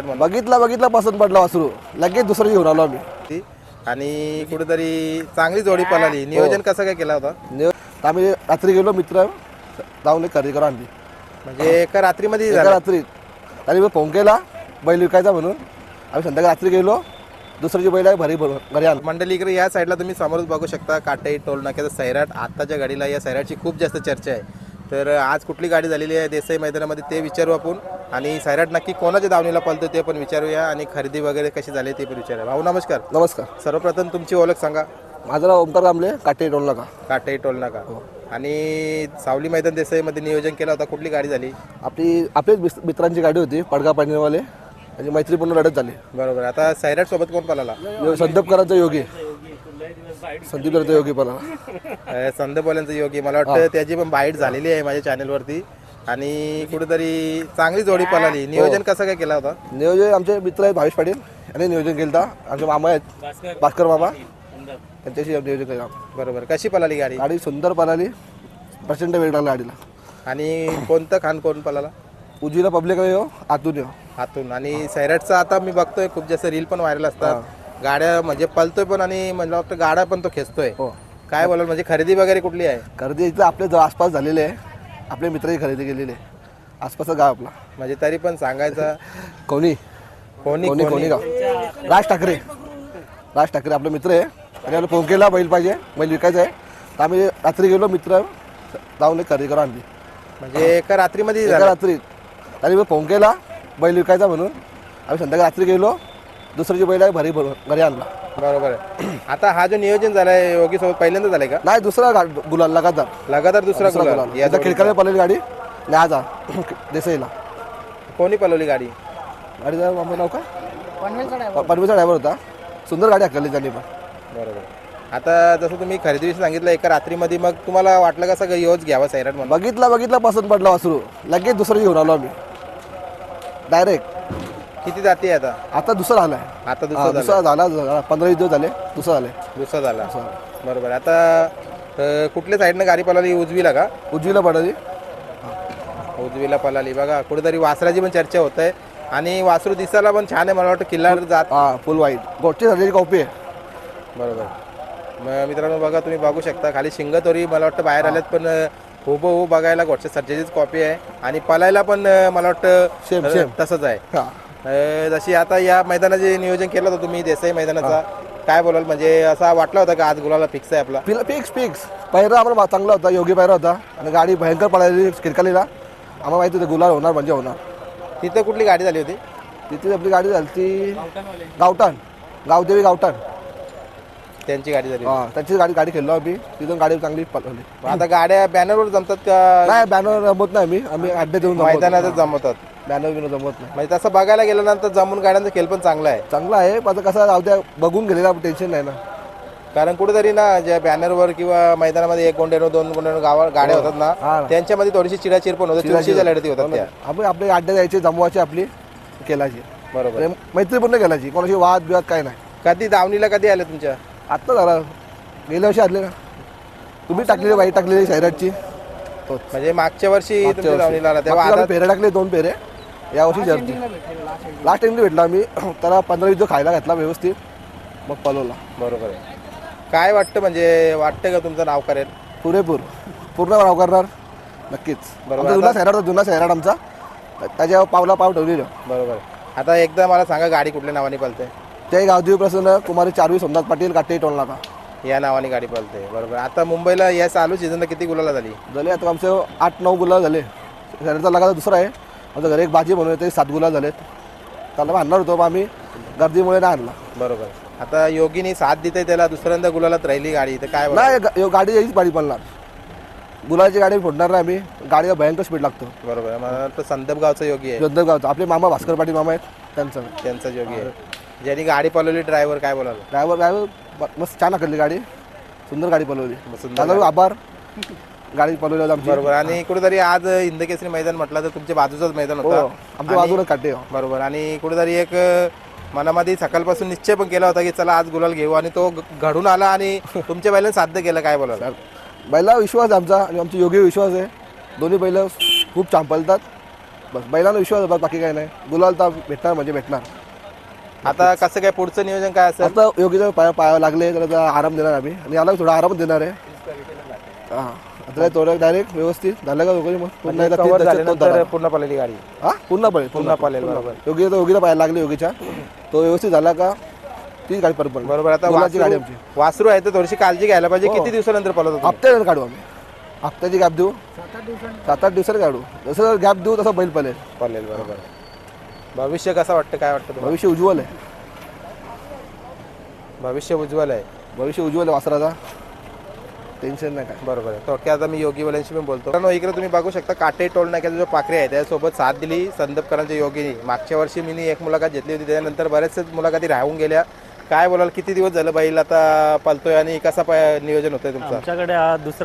बघितला पसंत पडला वासरू, लगेच दुसरं घेऊन आलो आम्ही. आणि कुठेतरी चांगली जोडी पळाली. नियोजन कसं काय केला होता? आम्ही रात्री गेलो, मित्र जाऊन एक खरेदी करून आणली. म्हणजे एका रात्रीमध्ये एका रात्री त्यांनी फोन केला बैल विकायचा म्हणून. आम्ही संध्याकाळी रात्री गेलो, दुसऱ्याची बैल आहे भरी घरी आणलो. मंडळी इकडे या साईडला तुम्ही समोरच बघू शकता काटाई टोल नाक्याचा सैराट. आत्ताच्या गाडीला या सैराटची खूप जास्त चर्चा आहे. तर आज कुठली गाडी झालेली आहे देसाई मैदानामध्ये ते विचारू आपण. आणि सैराट नक्की कोणाच्या दावणीला पळतो ते पण विचारूया. आणि खरेदी वगैरे कशी झाली ते पण विचारूया. भाऊ नमस्कार. नमस्कार. सर्वप्रथम तुमची ओळख सांगा. माझं नाव ओमकार कांबळे, काटे टोल नाका. काटाई टोल नाका. आणि सावली मैदान देसाईमध्ये नियोजन केलं होता. कुठली गाडी झाली? आपलीच मित्रांची गाडी होती, पडगा पाणीवाले. त्याची मैत्रीपूर्ण लढत झाली. बरोबर. आता सैराट सोबत कोण पळाला? संदीपकरांचा योगी, संदीपकरांचा योगी पळाला. संदीपवाल्यांचा योगी. मला वाटतं त्याची पण बाईट झालेली आहे माझ्या चॅनलवरती. आणि कुठेतरी चांगली जोडी पळाली. नियोजन कसं काय केला होता? नियोजन आमचे मित्र आहेत भावेश पाटील यांनी नियोजन केलं होतं. आमचे मामा आहेत भास्कर मामा, त्यांच्याशी नियोजन केलं. बरोबर. कशी पळाली गाडी? गाडी सुंदर पळाली, प्रचंड वेळ लागला गाडीला. आणि कोणतं खान कोण पळाला? उजवीला पब्लिक येऊ, आतून येऊ. हातून. आणि सैराटचा आता मी बघतोय खूप जास्त रील पण व्हायरल असतात. गाड्या म्हणजे पळतोय पण आणि मला वाटतं गाड्या पण तो खेचतोय. काय बोलाल, म्हणजे खरेदी वगैरे कुठली आहे? खरेदी इथं आपल्या आसपास झालेले आहे. आपल्या मित्राची खरेदी केलेली आहे, आसपासचा गाव आपला. म्हणजे तरी पण सांगायचं कोणी कोणी कोणी कोणी गाव राज ठाकरे. राज ठाकरे आपले मित्र आहे. आणि आम्ही फोन केला बैल पाहिजे, बैल विकायचा आहे. तर आम्ही रात्री गेलो, मित्र जाऊन एक खरेदी करून आणली. म्हणजे एका रात्रीमध्ये एका रात्री त्यांनी फोन केला बैल विकायचा म्हणून. आम्ही संध्याकाळी रात्री गेलो, दुसऱ्याची बैल आहे भरी घरी आणला. बरोबर आहे. आता हा जो नियोजन झालाय योगी सोबत पहिल्यांदा झालाय का? नाही, दुसरा गुलाल लगातार दुसरा गुलाल. याचा खिडकाला पळाली गाडी. नाही आजा देसाईला. कोणी पळवली गाडी? गाडीचं आमचं नाव काय? पनवेलचा ड्रायव्हर होता. सुंदर गाडी हाकली त्यांनी पण. बरोबर. आता जसं तुम्ही खरेदीविषयी सांगितलं एका रात्रीमध्ये, मग तुम्हाला वाटलं कसं का योच घ्यावा सैराट म्हणून? बघितला पसंत पडला वासरू, लगेच दुसरं घेऊन आलो आम्ही डायरेक्ट. किती जाती आहे आता दुसरा आलाय. आता दुसरा झाला, 15-20 दिवस झाले, दुसरा झाला. बरोबर. आता कुठल्या साईडनं गाडी पळाली? उजवीला का? उजवीला पडली. उजवीला पळाली. बघा कुठेतरी वासराची पण चर्चा होत आहे. आणि वासरू दिसायला पण छान आहे. मला वाटतं किल्लार जात. फुल वाईट गोटची झालेली कॉपी आहे. बरोबर. मग मित्रांनो बघा, तुम्ही बघू शकता खाली शिंगतोरी मला वाटतं बाहेर आल्यात, पण हो बघायला गोटच्या सर्जेचीच कॉपी आहे. आणि पळायला पण मला वाटतं सेम तसंच आहे. जशी आता या मैदानाचे नियोजन केलं होतं तुम्ही देसाई मैदानाचा, काय बोलाल, म्हणजे असा वाटला होता का आज गुलाला फिक्स आहे आपला? फिक्स पहिला आम्हाला चांगला होता, योगी पायरा होता. आणि गाडी भयंकर पळाली खिडकालीला. आम्हाला माहिती होतं गुलाल होणार म्हणजे होणार. तिथं कुठली गाडी झाली होती? तिथे आपली गाडी झाली ती गावदेवी गावठाण त्यांची गाडी झाली. त्यांची गाडी खेळलो आम्ही. तिथून गाडी चांगली पळवली. आता गाड्या बॅनरवर जमतात का? नाही, बॅनर जमत नाही. आम्ही अड्डे देऊन मैदानातच जमवतात. बॅनर बिनर जमत नाही. म्हणजे तसं बघायला गेल्यानंतर जमून गाड्यांचा खेळ पण चांगला आहे. पण कसं राहू बघून गेलेला टेन्शन नाही ना. कारण कुठेतरी ना ज्या बॅनरवर किंवा मैदानामध्ये 1 गोंडेनो 2 गोंडेनो गाड्या होतात ना, त्यांच्यामध्ये थोडीशी चिडाचिड पण होते, चिडचिडच्या लढती होतात त्या. आपण आपले अड्डे जायचे, जमवायचे, आपली केलाची. बरोबर. मैत्रीपूर्ण केलाची, कोणाशी वाद बिवाद काय नाही. कधी दावणीला कधी आले तुमच्या? आत्ता झाला, गेल्या वर्षी आले ना तुम्ही. टाकलेली बाई टाकलेली सैराटची. म्हणजे मागच्या वर्षी तुमच्या दावणीला आला तेव्हा आम्ही पेरे टाकले, 2 पेरे. या वर्षी जर्सी लास्ट टाइम भेटला आम्ही. त्याला 15-20 दिवस खायला घातला व्यवस्थित, मग पळवला. बरोबर आहे. काय वाटतं, म्हणजे वाटतं का तुमचं नाव करेल? पूर्ण नाव करणार नक्कीच. बरोबर. जुना सैराट आमचा, त्याच्या पावला पाव ठेवलेलं. बरोबर. आता एकदा मला सांगा गाडी कुठल्या नावाने पळते? ते गावदेवी प्रसन्न कुमारी चारवी सोमनाथ पाटील काटे टोल नाका या नावाने गाडी पळते. बरोबर. आता मुंबईला या चालू सीझनला किती गुलाला झाली? आता आमचे 8-9 गुलाल झाले. सैराटचा लगातार दुसरा आहे. आमच्या घरी एक बाजी म्हणून ते 7 गुलाल झालेत. त्याला आणणार होतो, पण आम्ही गर्दीमुळे नाही आणला. बरोबर. आता योगीनी साथ देते त्याला, दुसऱ्यांदा गुलालात राहिली गाडी, तर काय नाही, गाडी यायची पाडी पडणार. गुलाची गाडी फोडणार नाही आम्ही. गाडीला भयंकर स्पीड लागतो. बरोबर. मला वाटतं संदपगावचा योगी आहे. संदपगावचा आपले मामा भास्कर पाटील मामा आहेत, त्यांचा योगी आहे. ज्यांनी गाडी पळवली. ड्रायव्हर काय बोलाल? ड्रायव्हर मस्त छान हाकलली गाडी. सुंदर गाडी पळवली. त्याला आभार. गाडी पळवली आमची. बरोबर. आणि कुठेतरी आज हिंदकेसरी मैदान म्हटलं तर तुमच्या बाजूचाच मैदान होतं. आमच्या बाजूला काटे. बरोबर. आणि कुठेतरी एक मनामध्ये सकाळपासून निश्चय पण केला होता की चला आज गुलाल घेऊ, आणि तो घडून आला आणि तुमच्या बैलांनी साध्य केलं. काय बोलाल? बैला विश्वास आहे आमचा, आणि आमची योगी विश्वास आहे. दोन्ही बैल खूप छान पळतात. बस बैलांना विश्वास आहे, बस बाकी काय नाही. गुलाल तर भेटणार म्हणजे भेटणार. आता कसं काय पुढचं नियोजन काय असेल? आता योगीच्या पाया लागले तर आता आराम देणार आम्ही आणि याला थोडा आराम देणार आहे. हां आता थोडं डायरेक्ट व्यवस्थित झालं का योगी मग पुन्हा एकदा कव्हर तीन झाल्यानंतर तासात पुन्हा पळाली गाडी. हां पुन्हा पळेल पुन्हा पळेल, बरोबर. योगीला पाया लागले योगीच्या, तो व्यवस्थित झाला का ती गाडी परत पडेल. बरोबर. आता गुलालची गाडी आमची वासरू आहे तर थोडीशी काळजी घ्यायला पाहिजे. किती दिवसानंतर पळत होतो? हप्त्यानंतर काढू आम्ही. हप्त्याची गॅप देऊ, 7-8 दिवसांनी काढू. जसं गॅप देऊ तसं बैल पळेल. पळेल, बरोबर. भविष्य कसं वाटतं, काय वाटतं तुम्हाला? भविष्य उज्ज्वल आहे. भविष्य उज्ज्वल आहे. भविष्य उज्ज्वल आहे वासराचा, टेन्शन नाही काय. बरोबर आहे. थोडक्यात आता मी योगीवाल्यांशी पण बोलतो. कारण इकडे तुम्ही बघू शकता काटे टोल नाक्याचा जो पाखरे आहे त्यासोबत साथ दिली संदपकरांच्या योगीने. मागच्या वर्षी मी एक मुलाखत घेतली होती, त्याच्यानंतर बऱ्याचशाच मुलाखती राहून गेल्या. काय बोलाल, किती दिवस झालं बैल आता पळतोय आणि कसा नियोजन होतंय तुमचं? आमच्याकडे हा दुसरा